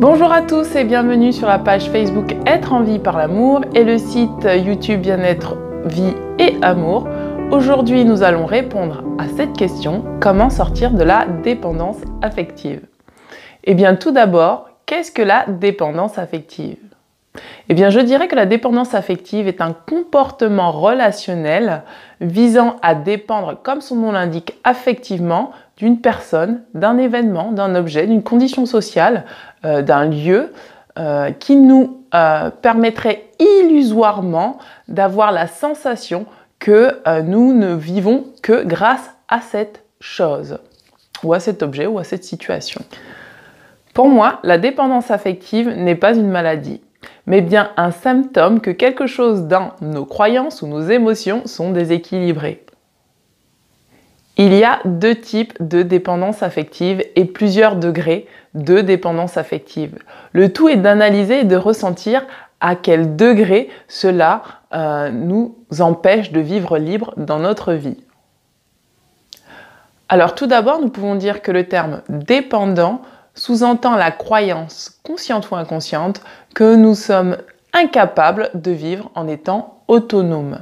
Bonjour à tous et bienvenue sur la page Facebook Être en vie par l'amour et le site YouTube Bien-être, vie et amour. Aujourd'hui, nous allons répondre à cette question: comment sortir de la dépendance affective? Eh bien, tout d'abord, qu'est-ce que la dépendance affective? Eh bien, je dirais que la dépendance affective est un comportement relationnel visant à dépendre, comme son nom l'indique, affectivement d'une personne, d'un événement, d'un objet, d'une condition sociale, d'un lieu qui nous permettrait illusoirement d'avoir la sensation que nous ne vivons que grâce à cette chose, ou à cet objet, ou à cette situation. Pour moi, la dépendance affective n'est pas une maladie, mais bien un symptôme que quelque chose dans nos croyances ou nos émotions sont déséquilibrées. Il y a deux types de dépendance affective et plusieurs degrés de dépendance affective. Le tout est d'analyser et de ressentir à quel degré cela nous empêche de vivre libre dans notre vie. Alors tout d'abord, nous pouvons dire que le terme dépendant sous-entend la croyance, consciente ou inconsciente, que nous sommes incapables de vivre en étant autonomes.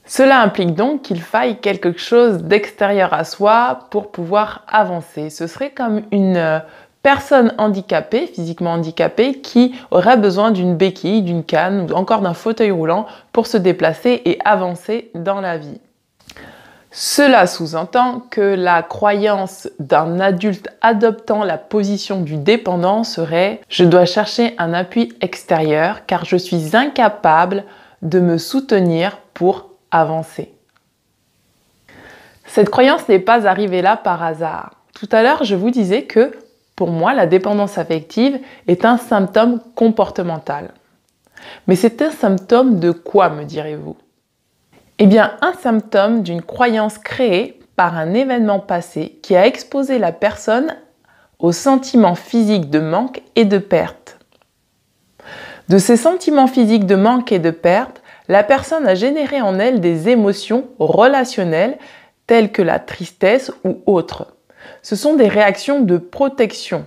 Cela implique donc qu'il faille quelque chose d'extérieur à soi pour pouvoir avancer. Ce serait comme une personne handicapée, physiquement handicapée, qui aurait besoin d'une béquille, d'une canne ou encore d'un fauteuil roulant pour se déplacer et avancer dans la vie. Cela sous-entend que la croyance d'un adulte adoptant la position du dépendant serait « je dois chercher un appui extérieur car je suis incapable de me soutenir pour avancer ». Cette croyance n'est pas arrivée là par hasard. Tout à l'heure, je vous disais que, pour moi, la dépendance affective est un symptôme comportemental. Mais c'est un symptôme de quoi, me direz-vous? Eh bien, un symptôme d'une croyance créée par un événement passé qui a exposé la personne aux sentiments physiques de manque et de perte. De ces sentiments physiques de manque et de perte, la personne a généré en elle des émotions relationnelles telles que la tristesse ou autres. Ce sont des réactions de protection.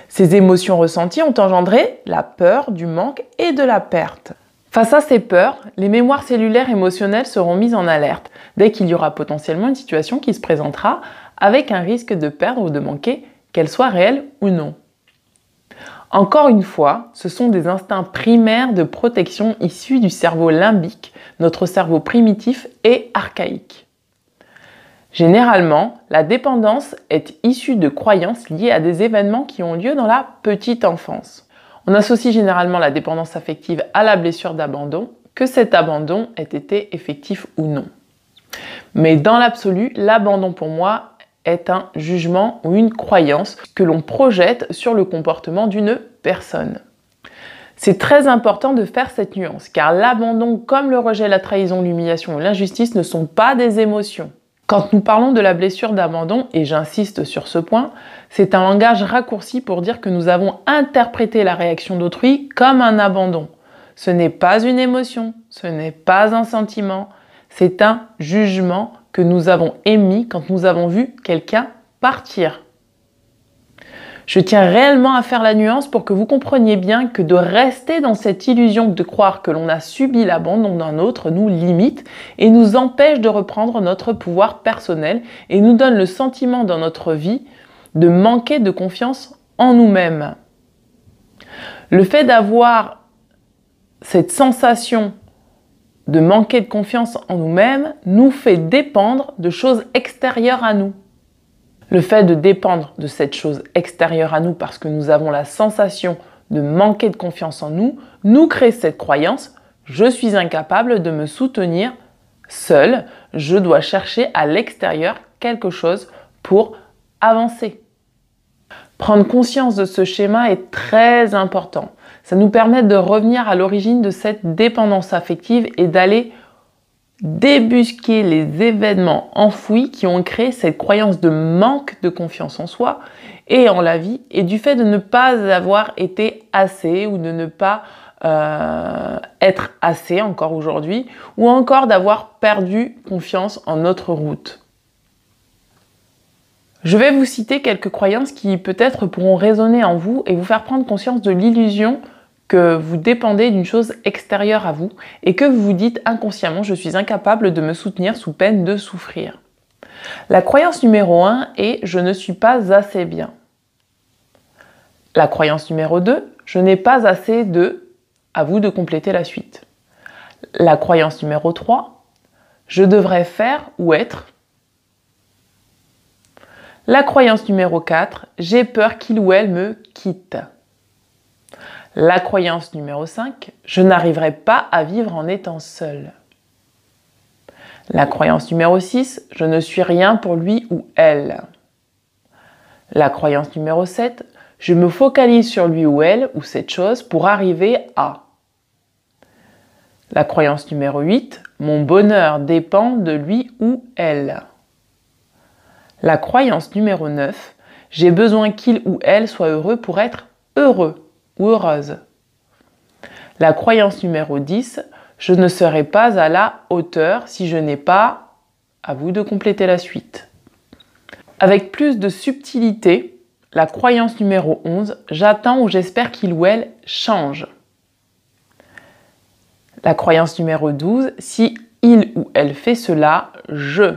Ces émotions ressenties ont engendré la peur du manque et de la perte. Face à ces peurs, les mémoires cellulaires émotionnelles seront mises en alerte dès qu'il y aura potentiellement une situation qui se présentera avec un risque de perdre ou de manquer, qu'elle soit réelle ou non. Encore une fois, ce sont des instincts primaires de protection issus du cerveau limbique, notre cerveau primitif et archaïque. Généralement, la dépendance est issue de croyances liées à des événements qui ont lieu dans la petite enfance. On associe généralement la dépendance affective à la blessure d'abandon, que cet abandon ait été effectif ou non. Mais dans l'absolu, l'abandon pour moi est un jugement ou une croyance que l'on projette sur le comportement d'une personne. C'est très important de faire cette nuance, car l'abandon, comme le rejet, la trahison, l'humiliation ou l'injustice, ne sont pas des émotions. Quand nous parlons de la blessure d'abandon, et j'insiste sur ce point, c'est un langage raccourci pour dire que nous avons interprété la réaction d'autrui comme un abandon. Ce n'est pas une émotion, ce n'est pas un sentiment, c'est un jugement que nous avons émis quand nous avons vu quelqu'un partir. Je tiens réellement à faire la nuance pour que vous compreniez bien que de rester dans cette illusion de croire que l'on a subi l'abandon d'un autre nous limite et nous empêche de reprendre notre pouvoir personnel et nous donne le sentiment dans notre vie de manquer de confiance en nous-mêmes. Le fait d'avoir cette sensation de manquer de confiance en nous-mêmes nous fait dépendre de choses extérieures à nous. Le fait de dépendre de cette chose extérieure à nous parce que nous avons la sensation de manquer de confiance en nous, nous crée cette croyance « je suis incapable de me soutenir seul, je dois chercher à l'extérieur quelque chose pour avancer ». Prendre conscience de ce schéma est très important. Ça nous permet de revenir à l'origine de cette dépendance affective et d'aller débusquer les événements enfouis qui ont créé cette croyance de manque de confiance en soi et en la vie, et du fait de ne pas avoir été assez ou de ne pas être être assez encore aujourd'hui, ou encore d'avoir perdu confiance en notre route. Je vais vous citer quelques croyances qui peut-être pourront résonner en vous et vous faire prendre conscience de l'illusion que vous dépendez d'une chose extérieure à vous et que vous vous dites inconsciemment « je suis incapable de me soutenir sous peine de souffrir ». La croyance numéro 1 est « je ne suis pas assez bien ». La croyance numéro 2 « je n'ai pas assez de… ». À vous de compléter la suite. La croyance numéro 3 « je devrais faire ou être ». La croyance numéro 4 « j'ai peur qu'il ou elle me quitte ». La croyance numéro 5 « je n'arriverai pas à vivre en étant seul ». La croyance numéro 6 « je ne suis rien pour lui ou elle ». La croyance numéro 7 « je me focalise sur lui ou elle ou cette chose pour arriver à ». La croyance numéro 8 « mon bonheur dépend de lui ou elle ». La croyance numéro 9 « j'ai besoin qu'il ou elle soit heureux pour être heureux ou heureuse ». La croyance numéro 10 « je ne serai pas à la hauteur si je n'ai pas… ». À vous de compléter la suite. Avec plus de subtilité, la croyance numéro 11 « j'attends ou j'espère qu'il ou elle change ». La croyance numéro 12, si il ou elle fait cela, je.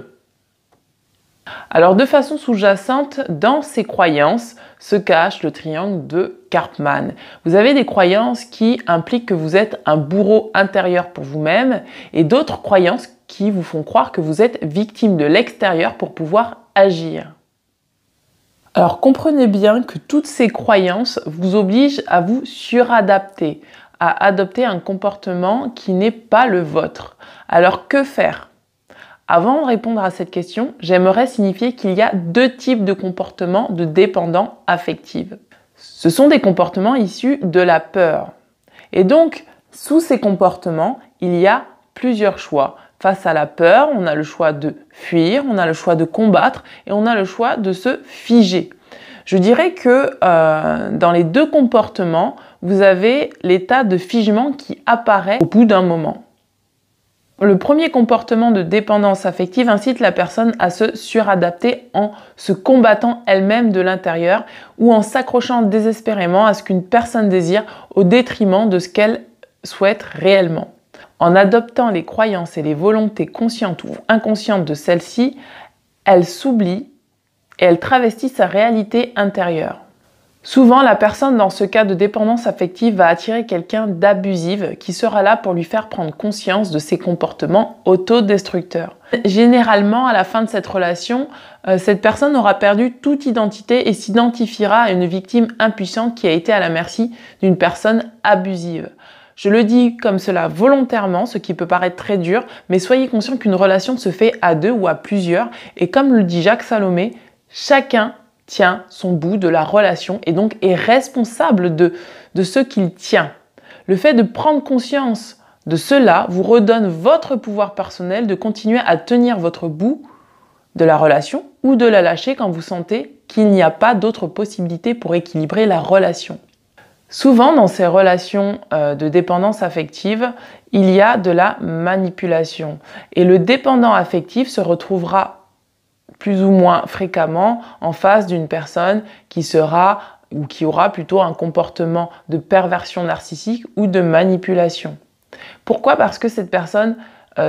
Alors de façon sous-jacente, dans ces croyances se cache le triangle de Karpman. Vous avez des croyances qui impliquent que vous êtes un bourreau intérieur pour vous-même et d'autres croyances qui vous font croire que vous êtes victime de l'extérieur pour pouvoir agir. Alors comprenez bien que toutes ces croyances vous obligent à vous suradapter, à adopter un comportement qui n'est pas le vôtre. Alors que faire? Avant de répondre à cette question, j'aimerais signifier qu'il y a deux types de comportements de dépendants affectifs. Ce sont des comportements issus de la peur. Et donc, sous ces comportements, il y a plusieurs choix. Face à la peur, on a le choix de fuir, on a le choix de combattre et on a le choix de se figer. Je dirais que dans les deux comportements, vous avez l'état de figement qui apparaît au bout d'un moment. Le premier comportement de dépendance affective incite la personne à se suradapter en se combattant elle-même de l'intérieur ou en s'accrochant désespérément à ce qu'une personne désire au détriment de ce qu'elle souhaite réellement. En adoptant les croyances et les volontés conscientes ou inconscientes de celle-ci, elle s'oublie et elle travestit sa réalité intérieure. Souvent, la personne dans ce cas de dépendance affective va attirer quelqu'un d'abusif qui sera là pour lui faire prendre conscience de ses comportements autodestructeurs. Généralement, à la fin de cette relation, cette personne aura perdu toute identité et s'identifiera à une victime impuissante qui a été à la merci d'une personne abusive. Je le dis comme cela volontairement, ce qui peut paraître très dur, mais soyez conscient qu'une relation se fait à deux ou à plusieurs, et comme le dit Jacques Salomé, chacun tient son bout de la relation et donc est responsable de ce qu'il tient. Le fait de prendre conscience de cela vous redonne votre pouvoir personnel de continuer à tenir votre bout de la relation ou de la lâcher quand vous sentez qu'il n'y a pas d'autre possibilité pour équilibrer la relation. Souvent, dans ces relations de dépendance affective, il y a de la manipulation. Et le dépendant affectif se retrouvera plus ou moins fréquemment en face d'une personne qui sera ou qui aura plutôt un comportement de perversion narcissique ou de manipulation. Pourquoi? Parce que cette personne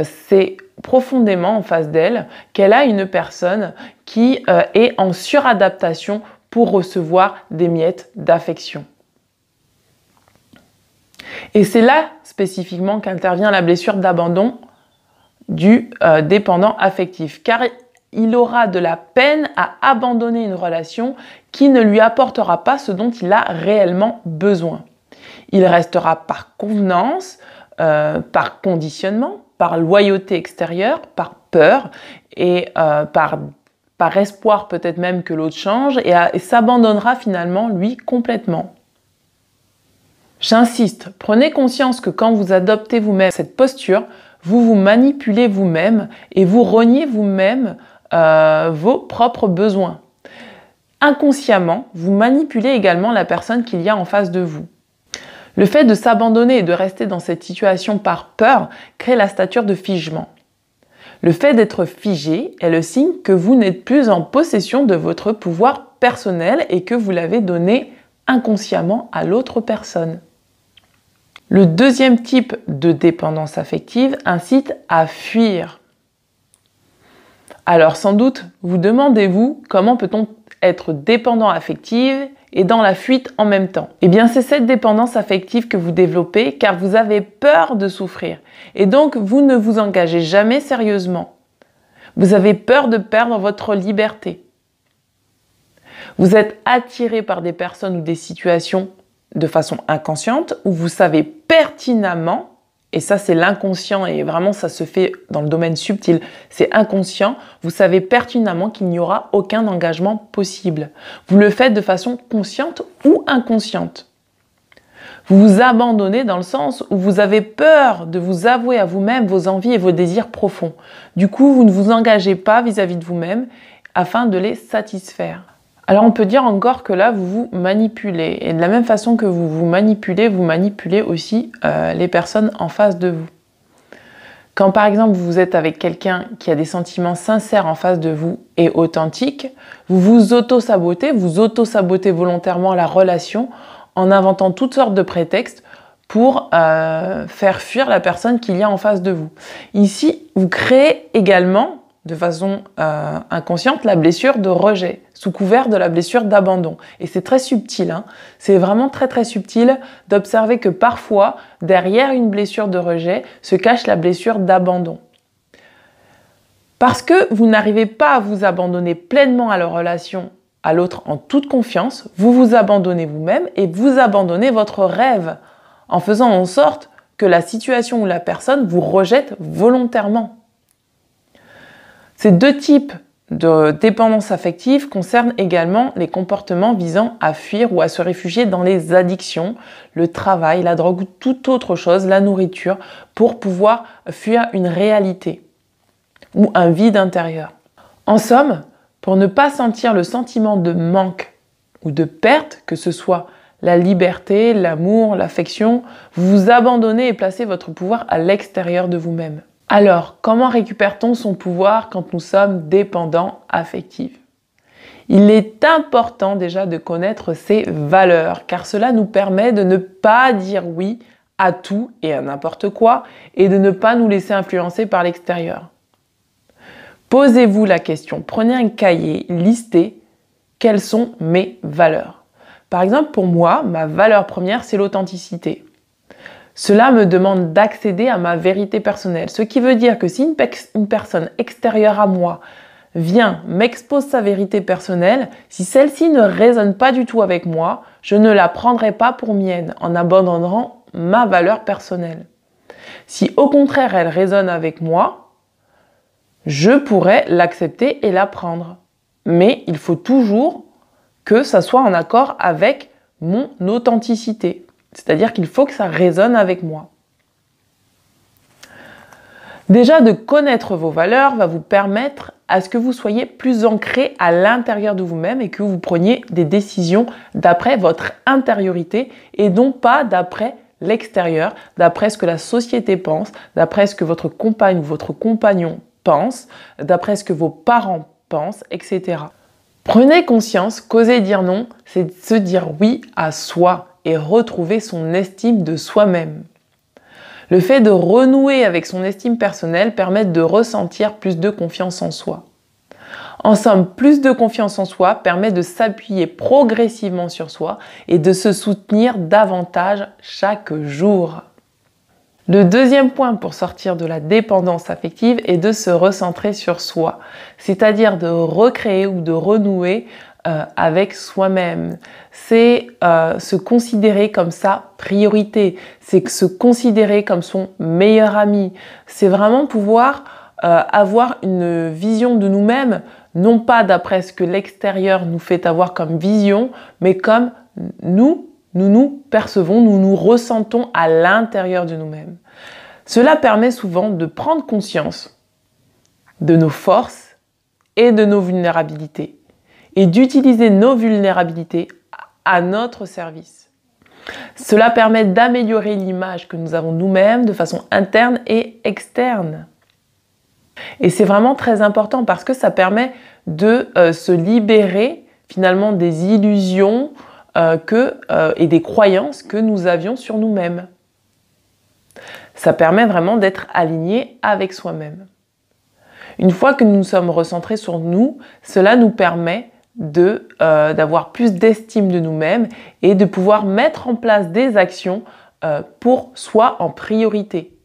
sait profondément en face d'elle qu'elle a une personne qui est en suradaptation pour recevoir des miettes d'affection. Et c'est là spécifiquement qu'intervient la blessure d'abandon du dépendant affectif, car il aura de la peine à abandonner une relation qui ne lui apportera pas ce dont il a réellement besoin. Il restera par convenance, par conditionnement, par loyauté extérieure, par peur et par espoir peut-être même que l'autre change et s'abandonnera finalement lui complètement. J'insiste, prenez conscience que quand vous adoptez vous-même cette posture, vous vous manipulez vous-même et vous reniez vous-même vos propres besoins. Inconsciemment, vous manipulez également la personne qu'il y a en face de vous. Le fait de s'abandonner et de rester dans cette situation par peur crée la stature de figement. Le fait d'être figé est le signe que vous n'êtes plus en possession de votre pouvoir personnel et que vous l'avez donné inconsciemment à l'autre personne. Le deuxième type de dépendance affective incite à fuir. Alors sans doute, vous demandez-vous comment peut-on être dépendant affectif et dans la fuite en même temps. Eh bien, c'est cette dépendance affective que vous développez car vous avez peur de souffrir et donc vous ne vous engagez jamais sérieusement. Vous avez peur de perdre votre liberté. Vous êtes attiré par des personnes ou des situations de façon inconsciente où vous savez pertinemment, et ça c'est l'inconscient et vraiment ça se fait dans le domaine subtil, c'est inconscient, vous savez pertinemment qu'il n'y aura aucun engagement possible. Vous le faites de façon consciente ou inconsciente. Vous vous abandonnez dans le sens où vous avez peur de vous avouer à vous-même vos envies et vos désirs profonds. Du coup, vous ne vous engagez pas vis-à-vis de vous-même afin de les satisfaire. Alors on peut dire encore que là, vous vous manipulez. Et de la même façon que vous vous manipulez aussi les personnes en face de vous. Quand par exemple vous êtes avec quelqu'un qui a des sentiments sincères en face de vous et authentiques, vous vous auto-sabotez, volontairement la relation en inventant toutes sortes de prétextes pour faire fuir la personne qu'il y a en face de vous. Ici, vous créez également de façon inconsciente la blessure de rejet, sous couvert de la blessure d'abandon. Et c'est très subtil, hein. C'est vraiment très très subtil d'observer que parfois, derrière une blessure de rejet, se cache la blessure d'abandon. Parce que vous n'arrivez pas à vous abandonner pleinement à la relation à l'autre en toute confiance, vous vous abandonnez vous-même et vous abandonnez votre rêve en faisant en sorte que la situation ou la personne vous rejette volontairement. Ces deux types de dépendance affective concernent également les comportements visant à fuir ou à se réfugier dans les addictions, le travail, la drogue ou toute autre chose, la nourriture, pour pouvoir fuir une réalité ou un vide intérieur. En somme, pour ne pas sentir le sentiment de manque ou de perte, que ce soit la liberté, l'amour, l'affection, vous vous abandonnez et placez votre pouvoir à l'extérieur de vous-même. Alors, comment récupère-t-on son pouvoir quand nous sommes dépendants affectifs? Il est important déjà de connaître ses valeurs, car cela nous permet de ne pas dire oui à tout et à n'importe quoi, et de ne pas nous laisser influencer par l'extérieur. Posez-vous la question, prenez un cahier, listez quelles sont mes valeurs. Par exemple, pour moi, ma valeur première, c'est l'authenticité. Cela me demande d'accéder à ma vérité personnelle, ce qui veut dire que si une personne extérieure à moi vient, m'expose sa vérité personnelle, si celle-ci ne résonne pas du tout avec moi, je ne la prendrai pas pour mienne en abandonnant ma valeur personnelle. Si au contraire elle résonne avec moi, je pourrais l'accepter et la prendre. Mais il faut toujours que ça soit en accord avec mon authenticité. C'est-à-dire qu'il faut que ça résonne avec moi. Déjà, de connaître vos valeurs va vous permettre à ce que vous soyez plus ancré à l'intérieur de vous-même et que vous preniez des décisions d'après votre intériorité et non pas d'après l'extérieur, d'après ce que la société pense, d'après ce que votre compagne ou votre compagnon pense, d'après ce que vos parents pensent, etc. Prenez conscience qu'oser dire non, c'est se dire oui à soi et retrouver son estime de soi-même. Le fait de renouer avec son estime personnelle permet de ressentir plus de confiance en soi. En somme, plus de confiance en soi permet de s'appuyer progressivement sur soi et de se soutenir davantage chaque jour. Le deuxième point pour sortir de la dépendance affective est de se recentrer sur soi, c'est-à-dire de recréer ou de renouer avec soi-même. C'est se considérer comme sa priorité, c'est se considérer comme son meilleur ami. C'est vraiment pouvoir avoir une vision de nous-mêmes, non pas d'après ce que l'extérieur nous fait avoir comme vision, mais comme nous percevons, nous nous ressentons à l'intérieur de nous-mêmes. Cela permet souvent de prendre conscience de nos forces et de nos vulnérabilités et d'utiliser nos vulnérabilités à notre service. Cela permet d'améliorer l'image que nous avons nous-mêmes de façon interne et externe. Et c'est vraiment très important parce que ça permet de se libérer finalement des illusions et des croyances que nous avions sur nous-mêmes. Ça permet vraiment d'être aligné avec soi-même. Une fois que nous nous sommes recentrés sur nous, cela nous permet d'avoir plus d'estime de nous-mêmes et de pouvoir mettre en place des actions pour soi en priorité.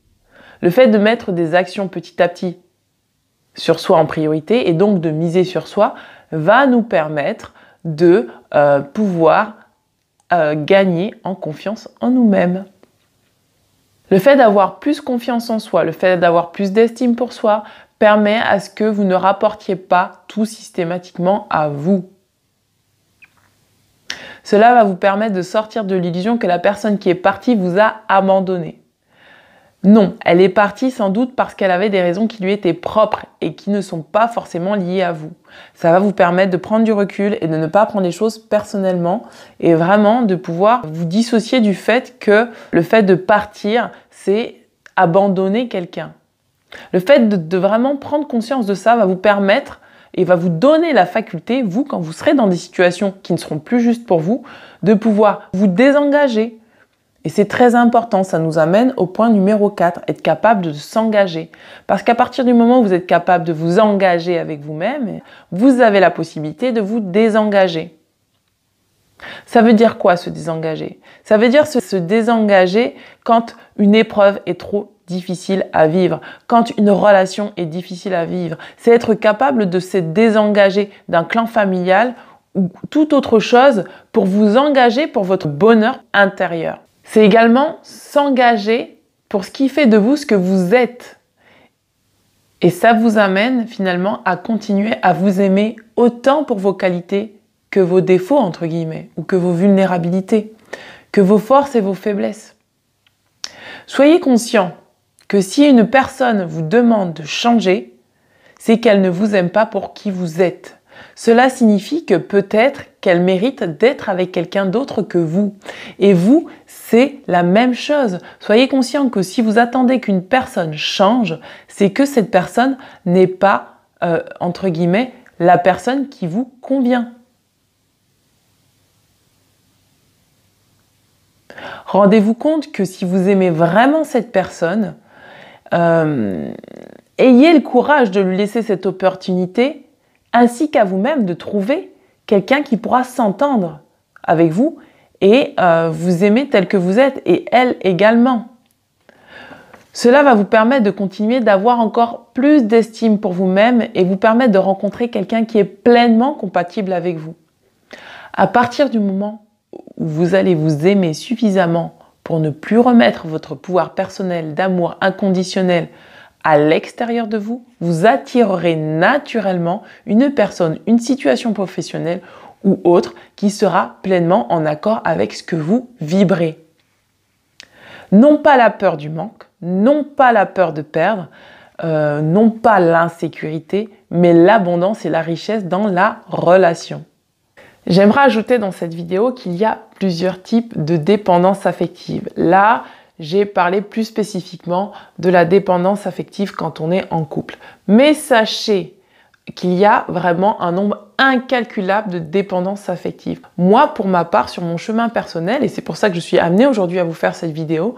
Le fait de mettre des actions petit à petit sur soi en priorité et donc de miser sur soi va nous permettre de pouvoir gagner en confiance en nous-mêmes. Le fait d'avoir plus confiance en soi, le fait d'avoir plus d'estime pour soi permet à ce que vous ne rapportiez pas tout systématiquement à vous. Cela va vous permettre de sortir de l'illusion que la personne qui est partie vous a abandonné. Non, elle est partie sans doute parce qu'elle avait des raisons qui lui étaient propres et qui ne sont pas forcément liées à vous. Ça va vous permettre de prendre du recul et de ne pas prendre les choses personnellement et vraiment de pouvoir vous dissocier du fait que le fait de partir, c'est abandonner quelqu'un. Le fait de vraiment prendre conscience de ça va vous permettre et va vous donner la faculté, vous, quand vous serez dans des situations qui ne seront plus justes pour vous, de pouvoir vous désengager. Et c'est très important, ça nous amène au point numéro 4, être capable de s'engager. Parce qu'à partir du moment où vous êtes capable de vous engager avec vous-même, vous avez la possibilité de vous désengager. Ça veut dire quoi se désengager? Ça veut dire se désengager quand une épreuve est trop difficile à vivre, quand une relation est difficile à vivre. C'est être capable de se désengager d'un clan familial ou toute autre chose pour vous engager pour votre bonheur intérieur. C'est également s'engager pour ce qui fait de vous ce que vous êtes. Et ça vous amène finalement à continuer à vous aimer autant pour vos qualités que vos défauts, entre guillemets, ou que vos vulnérabilités, que vos forces et vos faiblesses. Soyez conscient que si une personne vous demande de changer, c'est qu'elle ne vous aime pas pour qui vous êtes. Cela signifie que peut-être qu'elle mérite d'être avec quelqu'un d'autre que vous. Et vous, c'est la même chose. Soyez conscient que si vous attendez qu'une personne change, c'est que cette personne n'est pas, entre guillemets, la personne qui vous convient. Rendez-vous compte que si vous aimez vraiment cette personne, ayez le courage de lui laisser cette opportunité, ainsi qu'à vous-même de trouver quelqu'un qui pourra s'entendre avec vous et vous aimer tel que vous êtes, et elle également. Cela va vous permettre de continuer d'avoir encore plus d'estime pour vous-même et vous permettre de rencontrer quelqu'un qui est pleinement compatible avec vous. À partir du moment où vous allez vous aimer suffisamment pour ne plus remettre votre pouvoir personnel d'amour inconditionnel à l'extérieur de vous, vous attirerez naturellement une personne, une situation professionnelle ou autre qui sera pleinement en accord avec ce que vous vibrez. Non pas la peur du manque, non pas la peur de perdre, non pas l'insécurité, mais l'abondance et la richesse dans la relation. J'aimerais ajouter dans cette vidéo qu'il y a plusieurs types de dépendance affective. Là, j'ai parlé plus spécifiquement de la dépendance affective quand on est en couple. Mais sachez qu'il y a vraiment un nombre incalculable de dépendances affectives. Moi, pour ma part, sur mon chemin personnel, et c'est pour ça que je suis amenée aujourd'hui à vous faire cette vidéo,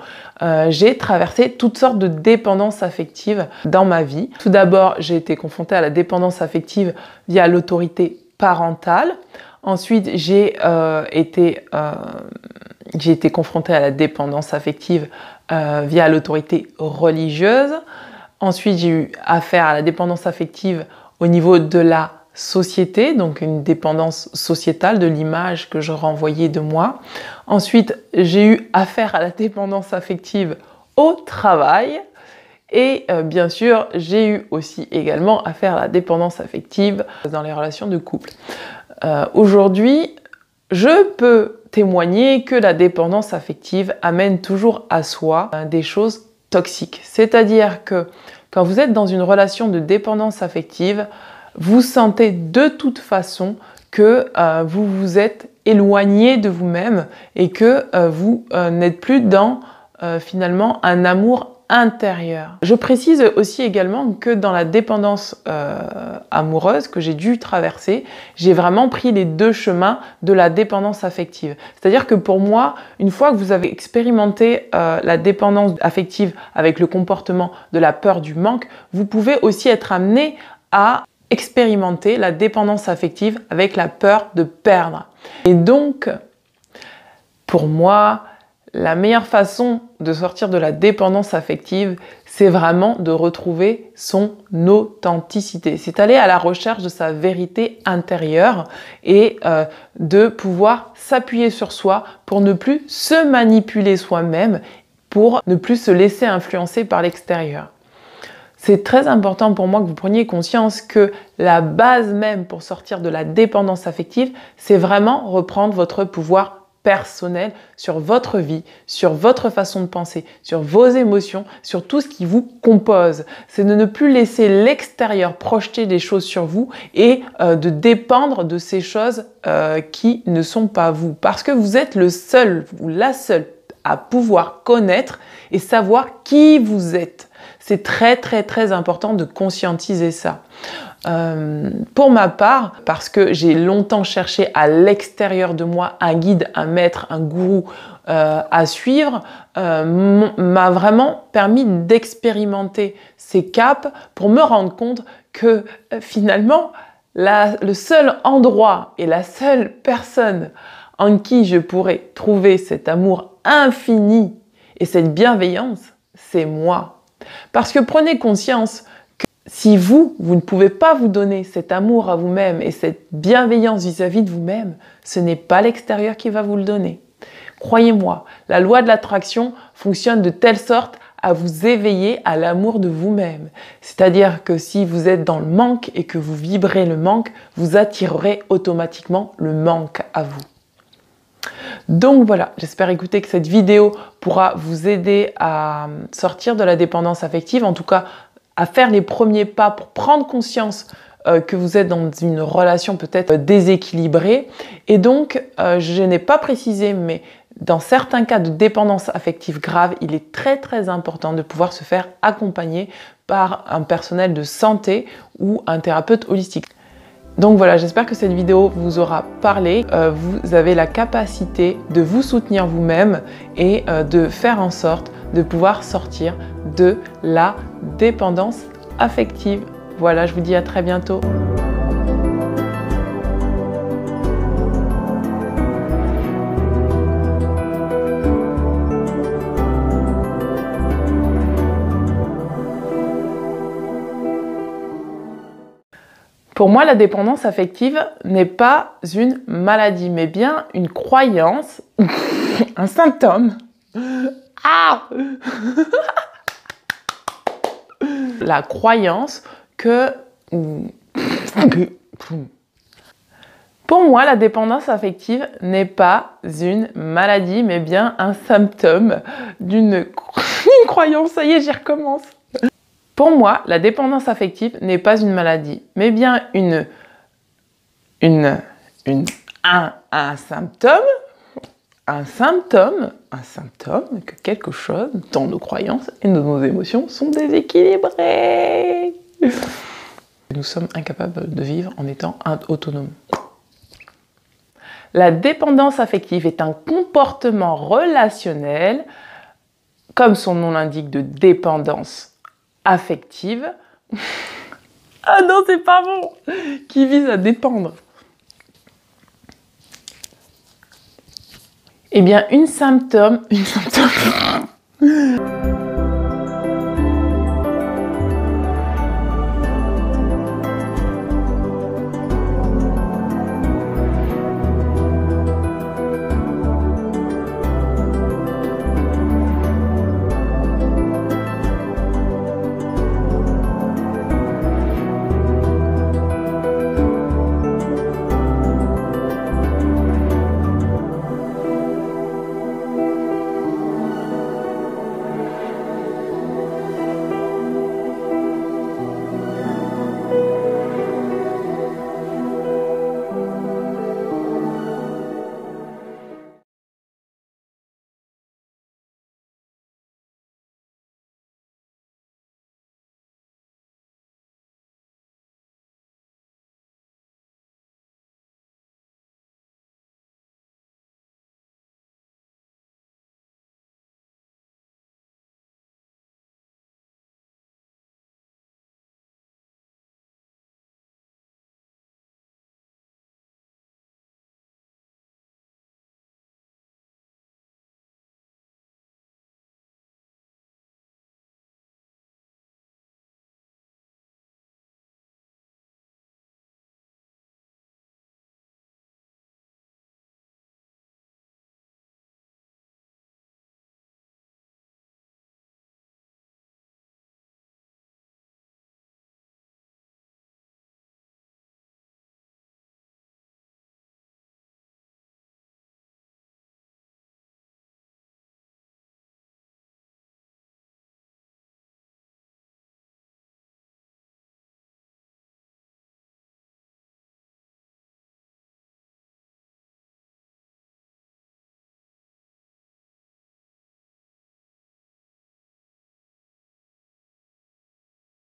j'ai traversé toutes sortes de dépendances affectives dans ma vie. Tout d'abord, j'ai été confrontée à la dépendance affective via l'autorité parentale. Ensuite, j'ai été confrontée à la dépendance affective via l'autorité religieuse. Ensuite, j'ai eu affaire à la dépendance affective au niveau de la société, donc une dépendance sociétale de l'image que je renvoyais de moi. Ensuite, j'ai eu affaire à la dépendance affective au travail. Et bien sûr, j'ai eu aussi également affaire à la dépendance affective dans les relations de couple. Aujourd'hui, je peux témoigner que la dépendance affective amène toujours à soi des choses toxiques. C'est-à-dire que quand vous êtes dans une relation de dépendance affective, vous sentez de toute façon que vous vous êtes éloigné de vous-même et que vous n'êtes plus dans finalement un amour intérieur. Je précise aussi également que dans la dépendance amoureuse que j'ai dû traverser, j'ai vraiment pris les deux chemins de la dépendance affective. C'est-à-dire que pour moi, une fois que vous avez expérimenté la dépendance affective avec le comportement de la peur du manque, vous pouvez aussi être amené à expérimenter la dépendance affective avec la peur de perdre. Et donc, pour moi, la meilleure façon de sortir de la dépendance affective, c'est vraiment de retrouver son authenticité. C'est aller à la recherche de sa vérité intérieure et de pouvoir s'appuyer sur soi pour ne plus se manipuler soi-même, pour ne plus se laisser influencer par l'extérieur. C'est très important pour moi que vous preniez conscience que la base même pour sortir de la dépendance affective, c'est vraiment reprendre votre pouvoir personnel sur votre vie, sur votre façon de penser, sur vos émotions, sur tout ce qui vous compose. C'est de ne plus laisser l'extérieur projeter des choses sur vous et de dépendre de ces choses qui ne sont pas vous. Parce que vous êtes le seul ou la seule à pouvoir connaître et savoir qui vous êtes. C'est très important de conscientiser ça. Pour ma part, parce que j'ai longtemps cherché à l'extérieur de moi un guide, un maître, un gourou à suivre, m'a vraiment permis d'expérimenter ces caps pour me rendre compte que finalement, le seul endroit et la seule personne en qui je pourrais trouver cet amour infini et cette bienveillance, c'est moi. Parce que prenez conscience que si vous ne pouvez pas vous donner cet amour à vous-même et cette bienveillance vis-à-vis de vous-même, ce n'est pas l'extérieur qui va vous le donner. Croyez-moi, la loi de l'attraction fonctionne de telle sorte à vous éveiller à l'amour de vous-même. C'est-à-dire que si vous êtes dans le manque et que vous vibrez le manque, vous attirerez automatiquement le manque à vous. Donc voilà, j'espère écouter que cette vidéo pourra vous aider à sortir de la dépendance affective, en tout cas à faire les premiers pas pour prendre conscience que vous êtes dans une relation peut-être déséquilibrée. Et donc, je n'ai pas précisé, mais dans certains cas de dépendance affective grave, il est très important de pouvoir se faire accompagner par un personnel de santé ou un thérapeute holistique. Donc voilà, j'espère que cette vidéo vous aura parlé. Vous avez la capacité de vous soutenir vous-même et de faire en sorte de pouvoir sortir de la dépendance affective. Voilà, je vous dis à très bientôt. Pour moi, la dépendance affective n'est pas une maladie, mais bien une croyance, un symptôme. Ah La croyance que... Pour moi, la dépendance affective n'est pas une maladie, mais bien un symptôme d'une croyance. Ça y est, j'y recommence. Pour moi, la dépendance affective n'est pas une maladie, mais bien un symptôme que quelque chose dans nos croyances et dans nos émotions sont déséquilibrées. Nous sommes incapables de vivre en étant autonomes. La dépendance affective est un comportement relationnel, comme son nom l'indique, de dépendance affective. Ah non, c'est pas bon! Qui vise à dépendre. Eh bien, une symptôme